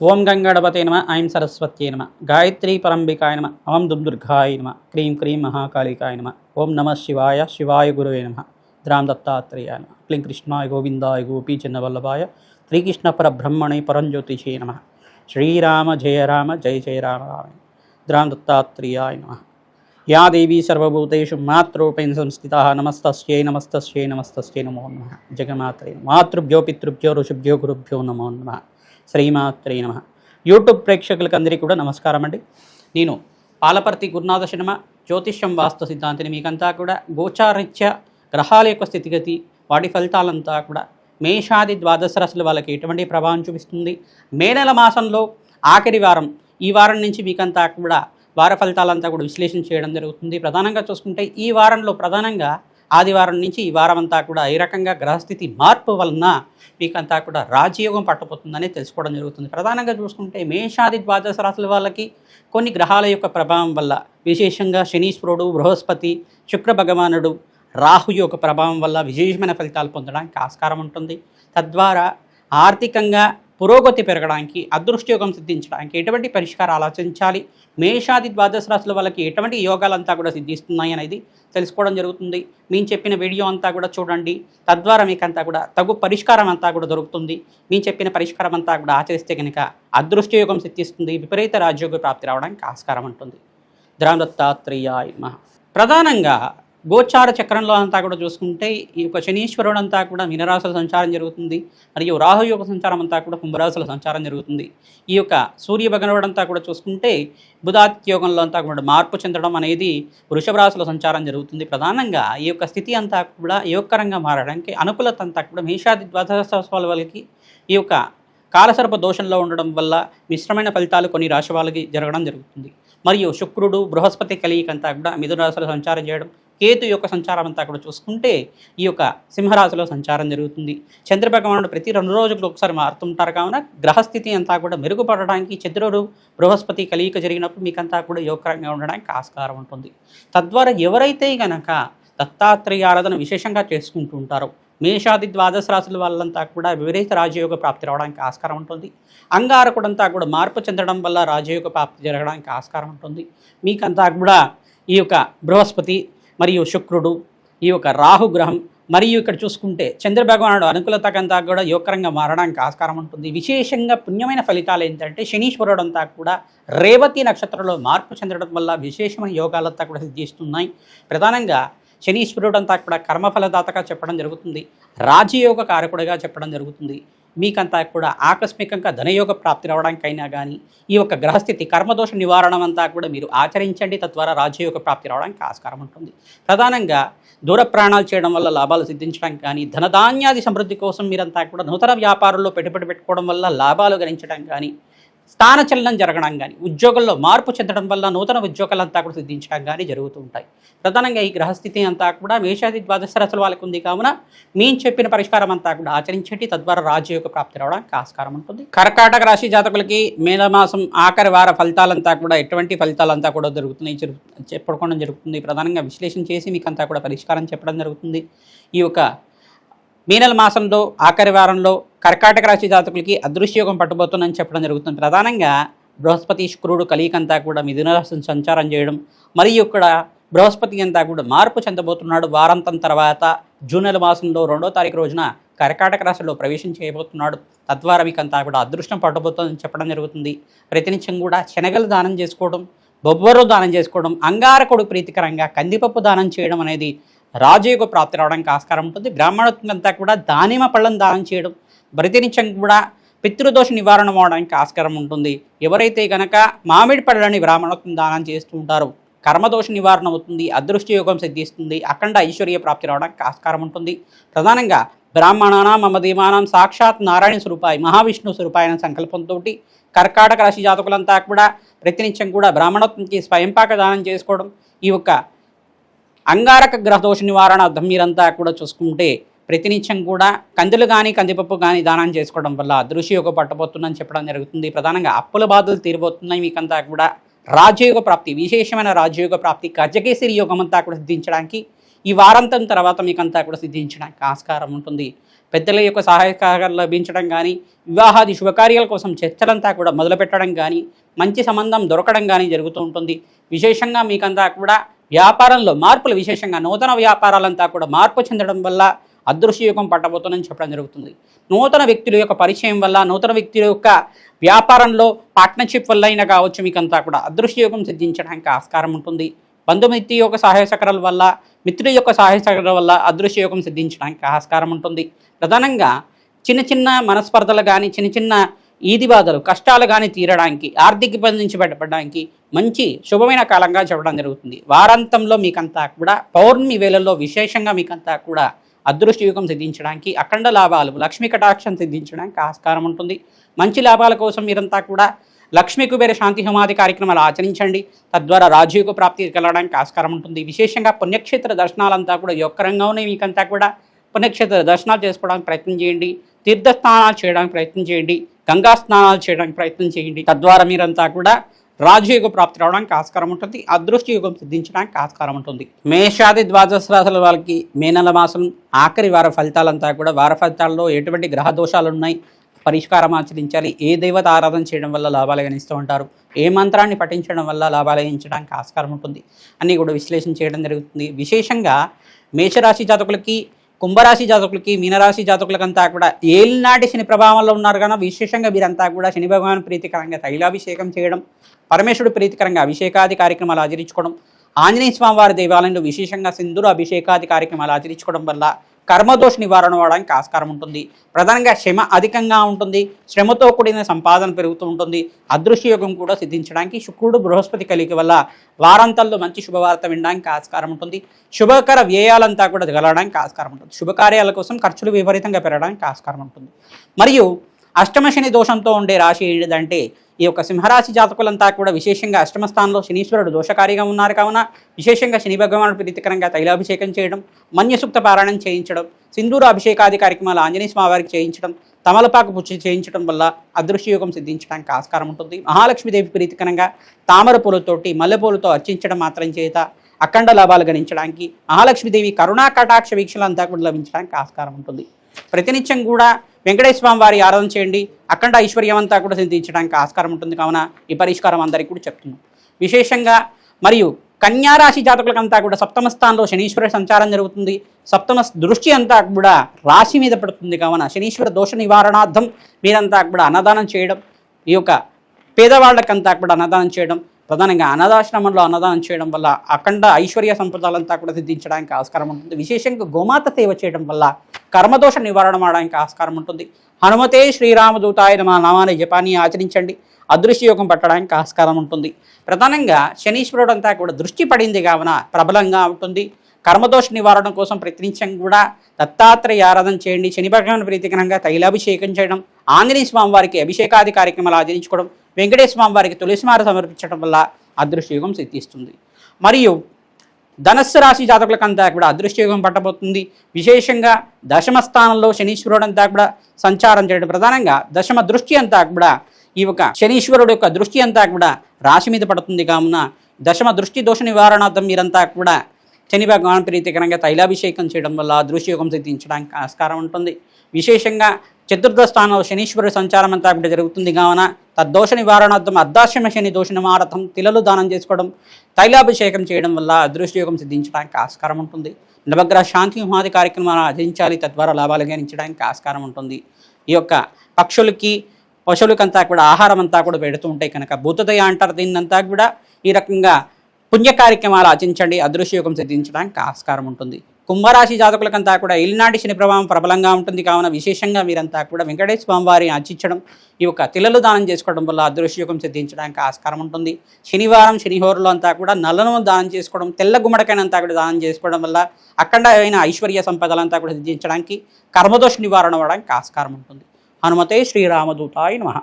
ఓం గంగణపతే నమ ఐం సరస్వత్యే నమ గాయత్రీ పరంబికాయ నమ ఓం దుర్గాయ నమ క్రీం క్రీం మహాకాళికాయ నమ ఓం నమ శివాయ శివాయ గురువే నమ ద్రాం దత్తాత్రేయాయ నమ క్లీం కృష్ణాయ గోవిందాయ గోపీచంద్రవల్లభాయ శ్రీకృష్ణ పరబ్రహ్మణే పరంజ్యోతిషే నమ శ్రీరామ జయ జయ రామ రామ ద్రాం దత్తాత్రేయాయ నమ యా దేవీ సర్వభూతేషు మాతృరూపేణ సంస్థితా నమస్తస్యై నమస్తస్యై నమస్తస్యై నమో నమః జగమాత్రే మాతృభ్యో పితృభ్యో ఋషిభ్యో గురుభ్యో నమో నమః శ్రీమాత్రే నమః. యూట్యూబ్ ప్రేక్షకులకు అందరికీ కూడా నమస్కారం అండి. నేను పాలపర్తి గురునాథ శర్మ జ్యోతిష్యం వాస్తు సిద్ధాంతిని మీకంతా కూడా గోచారీత్య గ్రహాల యొక్క స్థితిగతి వాటి ఫలితాలంతా కూడా మేషాది ద్వాదశ రాశుల వాళ్ళకి ఎటువంటి ప్రభావం చూపిస్తుంది, మే నెల మాసంలో ఆఖరి వారం ఈ వారం నుంచి మీకంతా కూడా వార ఫలితాలంతా కూడా విశ్లేషణ చేయడం జరుగుతుంది. ప్రధానంగా చూసుకుంటే ఈ వారంలో ప్రధానంగా ఆదివారం నుంచి ఈ వారం అంతా కూడా ఏ రకంగా గ్రహస్థితి మార్పు వలన మీకంతా కూడా రాజయోగం పట్టబోతుందని తెలుసుకోవడం జరుగుతుంది. ప్రధానంగా చూసుకుంటే మేషాది ద్వాదశ రాశుల వాళ్ళకి కొన్ని గ్రహాల యొక్క ప్రభావం వల్ల విశేషంగా శనీశ్వరుడు, బృహస్పతి, శుక్ర భగవానుడు, రాహు యొక్క ప్రభావం వల్ల విశేషమైన ఫలితాలు పొందడానికి ఆస్కారం ఉంటుంది. తద్వారా ఆర్థికంగా పురోగతి పెరగడానికి, అదృష్టయోగం సిద్ధించడానికి ఎటువంటి పరిష్కారాలు ఆచరించాలి, మేషాది ద్వాదశ రాశుల వాళ్ళకి ఎటువంటి యోగాలంతా కూడా సిద్ధిస్తున్నాయి అనేది తెలుసుకోవడం జరుగుతుంది. మేము చెప్పిన వీడియో అంతా కూడా చూడండి. తద్వారా మీకంతా కూడా తగు పరిష్కారం అంతా కూడా దొరుకుతుంది. మేము చెప్పిన పరిష్కారం అంతా కూడా ఆచరిస్తే కనుక అదృష్టయోగం సిద్ధిస్తుంది, విపరీత రాజయోగ ప్రాప్తి రావడానికి ఆస్కారం ఉంటుంది. ద్రాం దత్తాత్రేయాయ నమః. ప్రధానంగా గోచార చక్రంలో అంతా కూడా చూసుకుంటే ఈ యొక్క శనీశ్వరుడు అంతా కూడా మీనరాశుల సంచారం జరుగుతుంది, మరియు రాహు యొక్క సంచారం అంతా కూడా కుంభరాశుల సంచారం జరుగుతుంది. ఈ యొక్క సూర్య భగవానుడు అంతా కూడా చూసుకుంటే బుధాత్యోగంలో అంతా కూడా మార్పు చెందడం అనేది వృషభ రాశుల సంచారం జరుగుతుంది. ప్రధానంగా ఈ యొక్క స్థితి అంతా కూడా యోగకరంగా మారడానికి అనుకూలత అంతా కూడా మేషాది ద్వాదశ రాశుల వాళ్ళకి ఈ యొక్క కాలసర్ప దోషంలో ఉండడం వల్ల మిశ్రమైన ఫలితాలు కొన్ని రాశి వాళ్ళకి జరగడం జరుగుతుంది. మరియు శుక్రుడు, బృహస్పతి కలయిక అంతా కూడా మిథున రాశిలో సంచారం చేయడం, కేతు యొక్క సంచారం అంతా కూడా చూసుకుంటే ఈ యొక్క సింహరాశిలో సంచారం జరుగుతుంది. చంద్రభగవానుడు ప్రతి 2 రోజులకు ఒకసారి మారుతుంటారు. కావున గ్రహస్థితి అంతా కూడా మెరుగుపడడానికి చంద్రుడు, బృహస్పతి కలయిక జరిగినప్పుడు మీకంతా కూడా యోగకరంగా ఉండడానికి ఆస్కారం ఉంటుంది. తద్వారా ఎవరైతే గనక దత్తాత్రేయ ఆరాధన విశేషంగా చేసుకుంటూ ఉంటారో మేషాది ద్వాదశ రాశుల వాళ్ళంతా కూడా విపరీత రాజయోగ ప్రాప్తి రావడానికి ఆస్కారం ఉంటుంది. అంగారకుడంతా కూడా మార్పు చెందడం వల్ల రాజయోగ ప్రాప్తి జరగడానికి ఆస్కారం ఉంటుంది. మీకంతా కూడా ఈ యొక్క బృహస్పతి మరియు శుక్రుడు, ఈ యొక్క రాహుగ్రహం, మరియు ఇక్కడ చూసుకుంటే చంద్రభగవానుడు అనుకూలతకంతా కూడా యోగకరంగా మారడానికి ఆస్కారం ఉంటుంది. విశేషంగా పుణ్యమైన ఫలితాలు ఏంటంటే శనీశ్వరుడు అంతా కూడా రేవతి నక్షత్రంలో మార్పు చెందడం వల్ల విశేషమైన యోగాలంతా కూడా సిద్ధిస్తున్నాయి. ప్రధానంగా శనీశ్వరుడు అంతా కూడా కర్మఫలదాతగా చెప్పడం జరుగుతుంది, రాజయోగ కారకుడిగా చెప్పడం జరుగుతుంది. మీకంతా కూడా ఆకస్మికంగా ధనయోగ ప్రాప్తి రావడానికైనా కానీ ఈ యొక్క గ్రహస్థితి కర్మదోష నివారణం అంతా కూడా మీరు ఆచరించండి. తద్వారా రాజయోగ ప్రాప్తి రావడానికి ఆస్కారం ఉంటుంది. ప్రధానంగా దూర ప్రయాణాలు చేయడం వల్ల లాభాలు సిద్ధించడానికి కానీ, ధనధాన్యాది సమృద్ధి కోసం మీరంతా కూడా నూతన వ్యాపారంలో పెట్టుబడి పెట్టుకోవడం వల్ల లాభాలు గణించడం కానీ, స్థానచలనం జరగడం కానీ, ఉద్యోగంలో మార్పు చెందడం వల్ల నూతన ఉద్యోగాలంతా కూడా సిద్ధించడం కానీ జరుగుతూ ఉంటాయి. ప్రధానంగా ఈ గ్రహస్థితి అంతా కూడా మేషాది ద్వాదశ రాశుల వాళ్ళకు ఉంది. కావున మేము చెప్పిన పరిష్కారం అంతా కూడా ఆచరించండి. తద్వారా రాజయోగ ప్రాప్తి రావడానికి ఆస్కారం ఉంటుంది. కర్కాటక రాశి జాతకులకి మేనమాసం ఆఖరి వార ఫలితాలంతా కూడా ఎటువంటి ఫలితాలంతా కూడా చెప్పడం జరుగుతుంది. ప్రధానంగా విశ్లేషణ చేసి మీకు అంతా కూడా పరిష్కారం చెప్పడం జరుగుతుంది. ఈ యొక్క మే నెల మాసంలో ఆఖరి వారంలో కర్కాటక రాశి జాతకులకి అదృష్టయోగం పట్టబోతుందని చెప్పడం జరుగుతుంది. ప్రధానంగా బృహస్పతి, శుక్రుడు కలయికంతా కూడా మిథున రాశిని సంచారం చేయడం, మరియు ఇక్కడ బృహస్పతి అంతా కూడా మార్పు చెందబోతున్నాడు. వారాంతం తర్వాత జూన్ నెల మాసంలో 2వ తారీఖు రోజున కర్కాటక రాశిలో ప్రవేశం చేయబోతున్నాడు. తద్వారా మీకంతా కూడా అదృష్టం పట్టబోతుందని చెప్పడం జరుగుతుంది. ప్రతినిత్యం కూడా శనగలు దానం చేసుకోవడం, బొబ్బరు దానం చేసుకోవడం, అంగారకుడు ప్రీతికరంగా కందిపప్పు దానం చేయడం అనేది రాజయోగ ప్రాప్తి రావడానికి ఆస్కారం ఉంటుంది. బ్రాహ్మణత్వంతా కూడా దానిమ పళ్ళను దానం చేయడం, ప్రతినిత్యం కూడా పితృదోష నివారణ అవడానికి ఆస్కారం ఉంటుంది. ఎవరైతే కనుక మామిడి పళ్ళని బ్రాహ్మణత్వం దానం చేస్తూ ఉంటారో కర్మదోష నివారణ అవుతుంది, అదృష్టయోగం సిద్ధిస్తుంది, అఖండ ఐశ్వర్య ప్రాప్తి రావడానికి ఆస్కారం ఉంటుంది. ప్రధానంగా బ్రాహ్మణానాం మమదేవానాం సాక్షాత్ నారాయణ స్వరూపాయ మహావిష్ణు స్వరూపాయన సంకల్పంతో కర్కాటక రాశి జాతకులంతా కూడా ప్రతినిత్యం కూడా బ్రాహ్మణత్వంకి స్వయంపాక దానం చేసుకోవడం, ఈ యొక్క అంగారక గ్రహదోష నివారణ మీరంతా కూడా చూసుకుంటే ప్రతినిత్యం కూడా కందులు కానీ కందిపప్పు కానీ దానం చేసుకోవడం వల్ల అదృష్టయోగం పట్టబోతుందని చెప్పడం జరుగుతుంది. ప్రధానంగా అప్పుల బాధలు తీరబోతున్నాయి. మీకంతా కూడా రాజయోగ ప్రాప్తి, విశేషమైన రాజయోగ ప్రాప్తి, గజకేసరి యోగం అంతా కూడా సిద్ధించడానికి ఈ వారాంతం తర్వాత మీకంతా కూడా సిద్ధించడానికి ఆస్కారం ఉంటుంది. పెద్దల యొక్క సహాయకారాలు లభించడం కానీ, వివాహాది శుభకార్యాల కోసం చర్చలంతా కూడా మొదలుపెట్టడం కానీ, మంచి సంబంధం దొరకడం కానీ జరుగుతూ ఉంటుంది. విశేషంగా మీకంతా కూడా వ్యాపారంలో మార్పులు, విశేషంగా నూతన వ్యాపారాలంతా కూడా మార్పు చెందడం వల్ల అదృష్టయోగం పట్టబోతుందని చెప్పడం జరుగుతుంది. నూతన వ్యక్తుల యొక్క పరిచయం వల్ల, నూతన వ్యక్తుల యొక్క వ్యాపారంలో పార్ట్నర్షిప్ వల్ల అయినా కావచ్చు, మీకంతా కూడా అదృష్టయోగం సిద్ధించడానికి ఆస్కారం ఉంటుంది. బంధుమిత్రుల యొక్క సహాయ సహకారాల వల్ల, మిత్రుల యొక్క సహాయ సహకారాల వల్ల అదృష్టయోగం సిద్ధించడానికి ఆస్కారం ఉంటుంది. ప్రధానంగా చిన్న చిన్న మనస్పర్ధలు కానీ, చిన్న చిన్న ఈది బాధలు, కష్టాలు కానీ తీరడానికి, ఆర్థిక ఇబ్బంది నుంచి బయటపడడానికి మంచి శుభమైన కాలంగా చెప్పడం జరుగుతుంది. వారాంతంలో మీకంతా కూడా పౌర్ణమి వేళల్లో విశేషంగా మీకంతా కూడా అదృష్టయోగం సిద్ధించడానికి, అఖండ లాభాలు, లక్ష్మీ కటాక్షం సిద్ధించడానికి ఆస్కారం ఉంటుంది. మంచి లాభాల కోసం మీరంతా కూడా లక్ష్మీ కుబేర శాంతి హోమాది కార్యక్రమాలు ఆచరించండి. తద్వారా రాజయోగ ప్రాప్తి కలగడానికి ఆస్కారం ఉంటుంది. విశేషంగా పుణ్యక్షేత్ర దర్శనాలంతా కూడా యొక్కరంగా ఉన్నాయి. మీకంతా కూడా పుణ్యక్షేత్ర దర్శనాలు చేసుకోవడానికి ప్రయత్నం చేయండి. తీర్థస్నానాలు చేయడానికి ప్రయత్నం చేయండి. గంగా స్నానాలు చేయడానికి ప్రయత్నం చేయండి. తద్వారా మీరంతా కూడా రాజయోగ ప్రాప్తి రావడానికి ఆస్కారం ఉంటుంది. అదృష్ట యోగం సిద్ధించడానికి ఆస్కారం ఉంటుంది. మేషాది ద్వాదశ రాశుల వాళ్ళకి మే నెల మాసం ఆఖరి వార ఫలితాలంతా కూడా, వార ఫలితాల్లో ఎటువంటి గ్రహ దోషాలు ఉన్నాయి, పరిష్కారం ఆచరించాలి, ఏ దేవత ఆరాధన చేయడం వల్ల లాభాలు గణిస్తూ ఉంటారు, ఏ మంత్రాన్ని పఠించడం వల్ల లాభాలు గణించడానికి ఆస్కారం ఉంటుంది అన్నీ కూడా విశ్లేషణ చేయడం జరుగుతుంది. విశేషంగా మేషరాశి జాతకులకి, కుంభరాశి జాతకులకి, మీనరాశి జాతకులకంతా కూడా ఏలినాటి శని ప్రభావంలో ఉన్నారు కనుక విశేషంగా వీరంతా కూడా శని భగవాన్ ప్రీతికరంగా తైలాభిషేకం చేయడం, పరమేశ్వరుడు ప్రీతికరంగా అభిషేకాది కార్యక్రమాలు ఆచరించుకోవడం, ఆంజనేయ స్వామి వారి దేవాలయంలో విశేషంగా సింధూర అభిషేకాది కార్యక్రమాలు ఆచరించుకోవడం వల్ల కర్మదోష నివారణ అవడానికి ఆస్కారం ఉంటుంది. ప్రధానంగా శ్రమ అధికంగా ఉంటుంది. శ్రమతో కూడిన సంపాదన పెరుగుతూ ఉంటుంది. అదృశ్యయోగం కూడా సిద్ధించడానికి శుక్రుడు బృహస్పతి కలిగి వల్ల వారాంతాల్లో మంచి శుభవార్త వినడానికి ఆస్కారం ఉంటుంది. శుభకర వ్యయాలంతా కూడా గలడానికి ఆస్కారం ఉంటుంది. శుభకార్యాల కోసం ఖర్చులు విపరీతంగా పెరగడానికి ఆస్కారం ఉంటుంది. మరియు అష్టమ శని దోషంతో ఉండే రాశి ఏంటిదంటే ఈ యొక్క సింహరాశి జాతకులంతా కూడా విశేషంగా అష్టమ స్థానంలో శనీశ్వరుడు దోషకారిగా ఉన్నారు కావున విశేషంగా శని భగవానుడు ప్రీతికరంగా తైలాభిషేకం చేయడం, మన్యసూక్త పారాయణం చేయించడం, సింధూర అభిషేకాది కార్యక్రమాలు ఆంజనేయ స్వామివారికి చేయించడం, తమలపాకు పూజ చేయించడం వల్ల అదృశ్యయోగం సిద్ధించడానికి ఆస్కారం ఉంటుంది. మహాలక్ష్మీదేవి ప్రీతికరంగా తామర పూలతోటి, మల్లెపూలతో అర్చించడం మాత్రం చేత అఖండ లాభాలు గణించడానికి, మహాలక్ష్మీదేవి కరుణా కటాక్ష వీక్షలంతా కూడా లభించడానికి ఆస్కారం ఉంటుంది. ప్రతినిత్యం కూడా వెంకటేశ్వర స్వామి వారి ఆరాధన చేయండి. అఖండ ఐశ్వర్యం అంతా కూడా సిద్ధించడానికి ఆస్కారం ఉంటుంది కావున ఈ పరిష్కారం అందరికీ కూడా చెప్తున్నాం. విశేషంగా మరియు కన్యారాశి జాతకులకంతా కూడా సప్తమ స్థానంలో శనీశ్వర సంచారం జరుగుతుంది. సప్తమ దృష్టి అంతా కూడా రాశి మీద పడుతుంది కావున శనీశ్వర దోష నివారణార్థం మీరంతా కూడా అన్నదానం చేయడం, ఈ యొక్క పేదవాళ్ళకంతా కూడా అన్నదానం చేయడం, ప్రధానంగా అనాథాశ్రమంలో అన్నదానం చేయడం వల్ల అఖండ ఐశ్వర్య సంపదలంతా కూడా సిద్ధించడానికి ఆస్కారం ఉంటుంది. విశేషంగా గోమాత సేవ చేయడం వల్ల కర్మదోష నివారణ అవడానికి ఆస్కారం ఉంటుంది. హనుమతే శ్రీరామదూతాయ నమః నామాన్ని జపాన్ని ఆచరించండి. అదృశ్యయోగం పట్టడానికి ఆస్కారం ఉంటుంది. ప్రధానంగా శనీశ్వరుడు అంతా కూడా దృష్టి పడింది కావున ప్రబలంగా ఉంటుంది. కర్మదోష నివారణ కోసం ప్రయత్నించడం కూడా దత్తాత్రేయ ఆరాధన చేయండి. శని భగవాన్ ప్రీతికరంగా తైలాభిషేకం చేయడం, ఆంజనేయ స్వామి వారికి అభిషేకాది కార్యక్రమాలు ఆచరించుకోవడం, వెంకటేశ్వర స్వామి వారికి తులసిమాల సమర్పించడం వల్ల అదృష్టయోగం సిద్ధిస్తుంది. మరియు ధనస్సు రాశి జాతకులకంతా కూడా అదృష్టయోగం పట్టబోతుంది. విశేషంగా దశమ స్థానంలో శనీశ్వరుడు అంతా కూడా సంచారం చేయడం, ప్రధానంగా దశమ దృష్టి అంతా కూడా ఈ యొక్క శనీశ్వరుడు యొక్క దృష్టి అంతా కూడా రాశి మీద పడుతుంది కావున దశమ దృష్టి దోష నివారణార్థం మీరంతా కూడా శని భగవాన్ ప్రీతికరంగా తైలాభిషేకం చేయడం వల్ల అదృష్టయోగం సిద్ధించడానికి ఆస్కారం ఉంటుంది. విశేషంగా చతుర్థ స్థానంలో శనీశ్వరుడు సంచారం అంతా కూడా జరుగుతుంది కావున తద్దోష నివారణార్థం అర్ధాశ్రమ శని దోష నివారణార్థం తిలలు దానం చేసుకోవడం, తైలాభిషేకం చేయడం వల్ల అదృష్టయోగం సిద్ధించడానికి ఆస్కారం ఉంటుంది. నవగ్రహ శాంతి హోమాది కార్యక్రమాలు ఆచరించాలి. తద్వారా లాభాలు గణించడానికి ఆస్కారం ఉంటుంది. ఈ యొక్క పక్షులకి, పశువులకంతా కూడా ఆహారం అంతా కూడా పెడుతూ ఉంటాయి కనుక భూతదయ అంటారు దీన్నంతా కూడా. ఈ రకంగా పుణ్య కార్యక్రమాలు ఆచరించండి. అదృష్టయోగం సిద్ధించడానికి ఆస్కారం ఉంటుంది. కుంభరాశి జాతకులకంతా కూడా ఏలినాటి శని ప్రభావం ప్రబలంగా ఉంటుంది కావున విశేషంగా మీరంతా కూడా వెంకటేశ్వర స్వామి వారిని అర్చించడం, ఈ యొక్క తిలలు దానం చేసుకోవడం వల్ల అదృష్టయోగం సిద్ధించడానికి ఆస్కారం ఉంటుంది. శనివారం శనిహోరులో అంతా కూడా నల్లను దానం చేసుకోవడం, తెల్ల గుమ్మడికాయనంతా కూడా దానం చేసుకోవడం వల్ల అఖండమైన ఐశ్వర్య సంపదలంతా కూడా సిద్ధించడానికి, కర్మదోష నివారణ అవ్వడానికి ఆస్కారం ఉంటుంది. హనుమతే శ్రీరామదూతాయ నమః.